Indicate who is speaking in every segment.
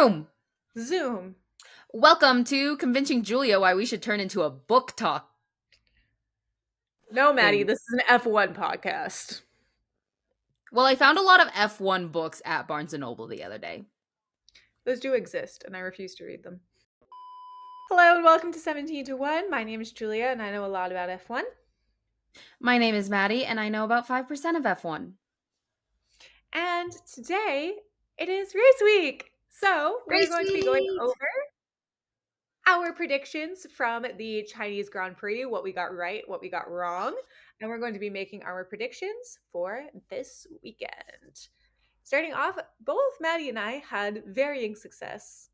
Speaker 1: Vroom!
Speaker 2: Zoom.
Speaker 1: Welcome to Convincing Julia Why We Should Turn Into a Book Talk
Speaker 2: No, Maddie,
Speaker 1: thing.
Speaker 2: this is an F1 podcast.
Speaker 1: Well, I found a lot of F1 books at Barnes & Noble the other day.
Speaker 2: Those do exist, and I refuse to read them. Hello, and welcome to 17 to 1. My name is Julia, and I know a lot about F1.
Speaker 1: My name is Maddie, and I know about 5% of F1.
Speaker 2: And today, it is race week. So, we're
Speaker 1: Race
Speaker 2: going to be going
Speaker 1: week!
Speaker 2: over our predictions from the Chinese Grand Prix, what we got right, what we got wrong, and we're going to be making our predictions for this weekend. Starting off, both Maddie and I had varying success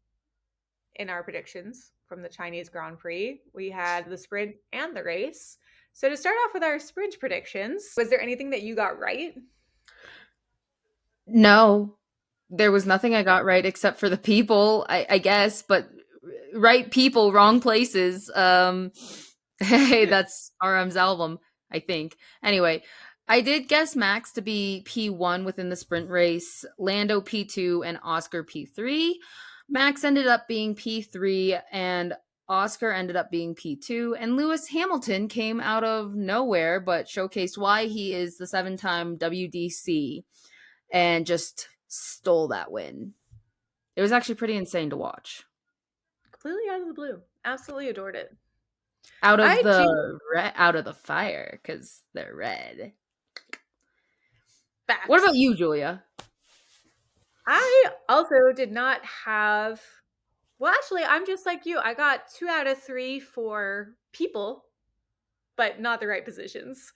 Speaker 2: in our predictions from the Chinese Grand Prix. We had the sprint and the race. So to start off with our sprint predictions, was there anything that you got right?
Speaker 1: No, there was nothing I got right except for the people, I guess, but right people, wrong places. Hey, that's RM's album, I think. Anyway, I did guess Max to be P1 within the sprint race, Lando P2, and Oscar P3. Max ended up being P3, and Oscar ended up being P2. And Lewis Hamilton came out of nowhere, but showcased why he is the 7-time WDC and just stole that win. It was actually pretty insane to watch.
Speaker 2: Completely out of the blue. Absolutely adored it.
Speaker 1: Out of
Speaker 2: I do
Speaker 1: out of the fire because they're red. What
Speaker 2: fact.
Speaker 1: about you, Julia?
Speaker 2: I also did not have, well, actually, I'm just like you. I got 2 out of 3 for people, but not the right positions.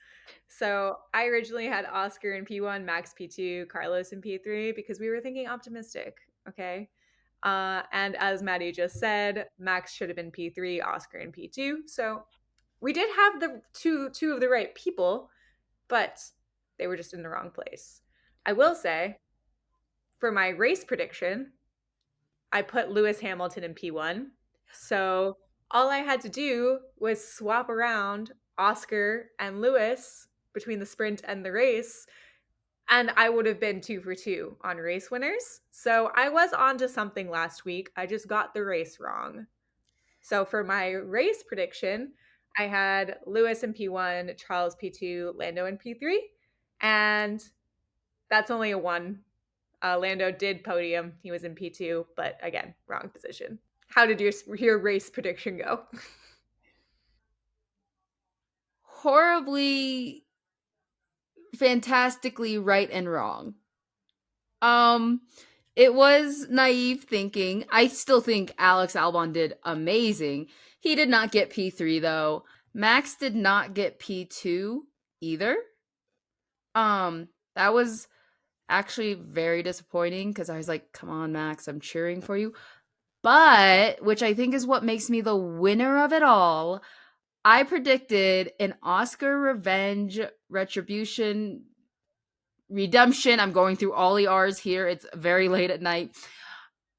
Speaker 2: So I originally had Oscar in P1, Max P2, Carlos in P3 because we were thinking optimistic. Okay. And as Maddie just said, Max should have been P3, Oscar in P2. So we did have the two of the right people, but they were just in the wrong place. I will say, for my race prediction, I put Lewis Hamilton in P1. So all I had to do was swap around Oscar and Lewis between the sprint and the race, and I would have been 2 for 2 on race winners. So I was onto something last week. I just got the race wrong. So for my race prediction, I had Lewis in P1, Charles P2, Lando in P3, and that's only a one. Lando did podium. He was in P2, but again, wrong position. How did your race prediction go?
Speaker 1: Horribly, fantastically right and wrong. Um, it was naive thinking. I still think Alex Albon did amazing. He did not get P3 though. Max did not get P2 either. That was actually very disappointing because I was like, come on, Max, I'm cheering for you. But, which I think is what makes me the winner of it all, I predicted an Oscar revenge retribution redemption. I'm going through all the R's here. It's very late at night.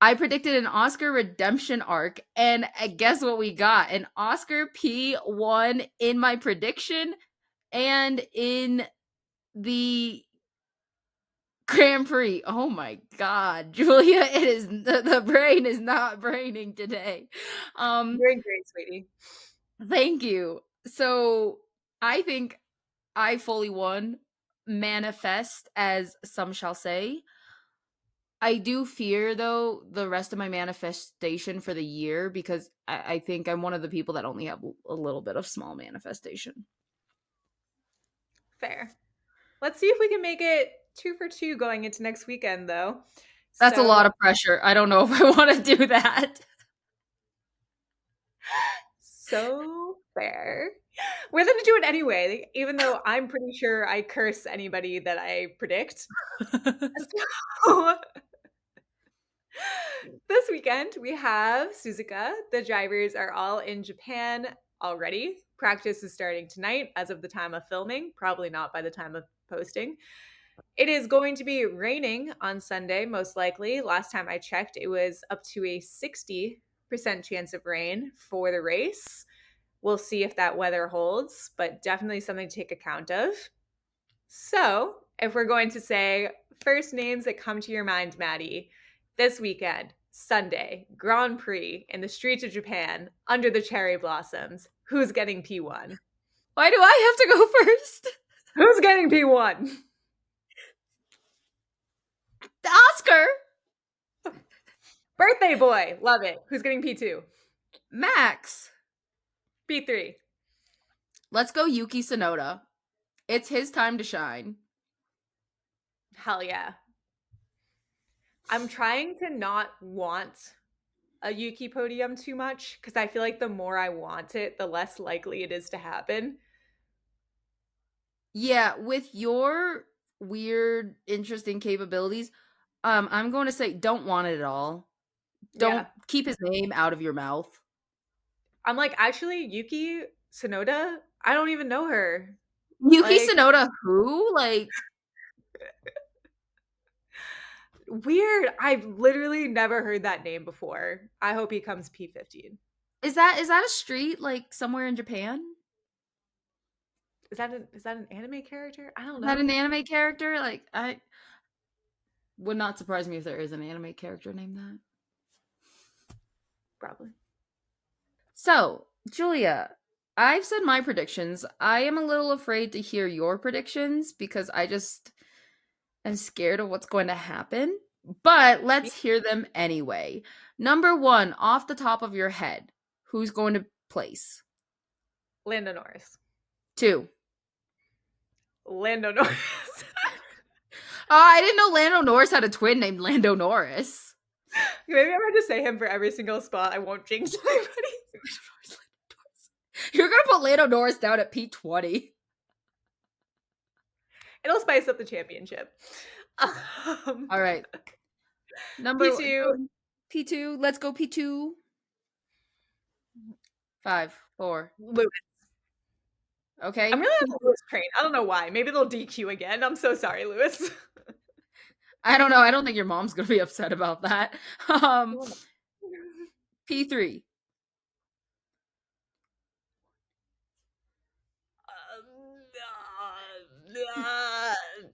Speaker 1: I predicted an Oscar redemption arc, and guess what we got? An Oscar P1 in my prediction and in the Grand Prix. Oh my God, Julia, it is the brain is not braining today.
Speaker 2: Doing great, sweetie.
Speaker 1: Thank you. So I think I fully won. Manifest, as some shall say. I do fear though the rest of my manifestation for the year because I think I'm one of the people that only have a little bit of small manifestation.
Speaker 2: Fair. Let's see if we can make it 2 for 2 going into next weekend, though.
Speaker 1: That's a lot
Speaker 2: So,
Speaker 1: of pressure. I don't know if I want to do that.
Speaker 2: so fair. We're going to do it anyway, even though I'm pretty sure I curse anybody that I predict. So, this weekend, we have Suzuka. The drivers are all in Japan already. Practice is starting tonight as of the time of filming, probably not by the time of posting. It is going to be raining on Sunday, most likely. Last time I checked, it was up to a 60% chance of rain for the race. We'll see if that weather holds, but definitely something to take account of. So, if we're going to say first names that come to your mind, Maddie, this weekend, Sunday, Grand Prix in the streets of Japan under the cherry blossoms. Who's getting P1?
Speaker 1: Why do I have to go first?
Speaker 2: Who's getting P1?
Speaker 1: The Oscar.
Speaker 2: Birthday boy. Love it. Who's getting P2?
Speaker 1: Max.
Speaker 2: P3.
Speaker 1: Let's go Yuki Tsunoda. It's his time to shine.
Speaker 2: Hell yeah. I'm trying to not want a Yuki podium too much because I feel like the more I want it, the less likely it is to happen.
Speaker 1: Yeah, with your weird, interesting capabilities, I'm going to say don't want it at all. Don't
Speaker 2: Yeah.
Speaker 1: keep his name out of your mouth.
Speaker 2: I'm like, actually, Yuki Tsunoda, I don't even know her.
Speaker 1: Yuki
Speaker 2: Like,
Speaker 1: Tsunoda, who? Like,
Speaker 2: weird. I've literally never heard that name before. I hope he comes P15.
Speaker 1: is that a street like somewhere in Japan?
Speaker 2: Is that an anime character? I don't
Speaker 1: Is that an
Speaker 2: know.
Speaker 1: anime character? Like, I would not surprise me if there is an anime character named that.
Speaker 2: Probably.
Speaker 1: So, Julia, I've said my predictions. I am a little afraid to hear your predictions because I just am scared of what's going to happen. But let's hear them anyway. Number one, off the top of your head, who's going to place?
Speaker 2: Lando Norris.
Speaker 1: Two.
Speaker 2: Lando Norris.
Speaker 1: Oh, I didn't know Lando Norris had a twin named Lando Norris.
Speaker 2: Maybe I'm going to say him for every single spot. I won't jinx anybody.
Speaker 1: You're gonna put Lando Norris down at P20.
Speaker 2: It'll spice up the championship.
Speaker 1: All right. Number
Speaker 2: P2.
Speaker 1: P2. Let's go P2. 5, 4.
Speaker 2: Lewis. I'm
Speaker 1: Okay.
Speaker 2: really on the Lewis train. I don't know why. Maybe they'll DQ again. I'm so sorry, Lewis.
Speaker 1: I don't know. I don't think your mom's gonna be upset about that. Um, P3.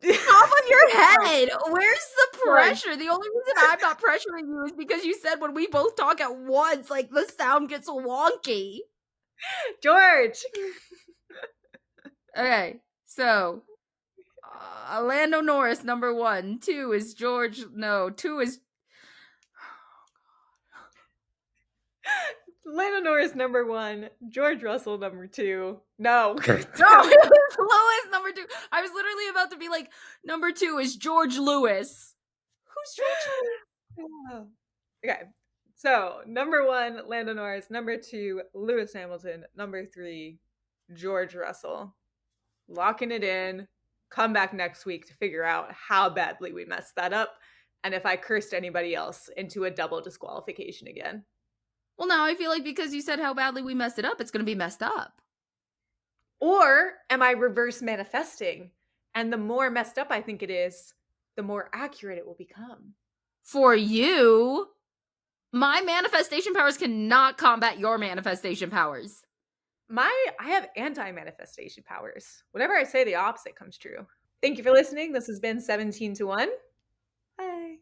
Speaker 1: Top of your head. Where's the
Speaker 2: George.
Speaker 1: pressure? The only reason I'm not pressuring you is because you said when we both talk at once, like the sound gets wonky.
Speaker 2: George.
Speaker 1: Okay, so Lando Norris number 1. 2 is George. No, 2 is
Speaker 2: Lando Norris number 1. George Russell number 2. No.
Speaker 1: no. Lewis number 2. I was literally about to be like number 2 is George Lewis. Who's George Lewis?
Speaker 2: Okay. So, number 1, Lando Norris. Number 2, Lewis Hamilton. Number 3, George Russell. Locking it in. Come back next week to figure out how badly we messed that up and if I cursed anybody else into a double disqualification again.
Speaker 1: Well, now I feel like because you said how badly we messed it up, it's going to be messed up.
Speaker 2: Or am I reverse manifesting? And the more messed up I think it is, the more accurate it will become.
Speaker 1: For you, my manifestation powers cannot combat your manifestation powers.
Speaker 2: I have anti-manifestation powers. Whenever I say the opposite comes true. Thank you for listening. This has been 17 to 1. Bye.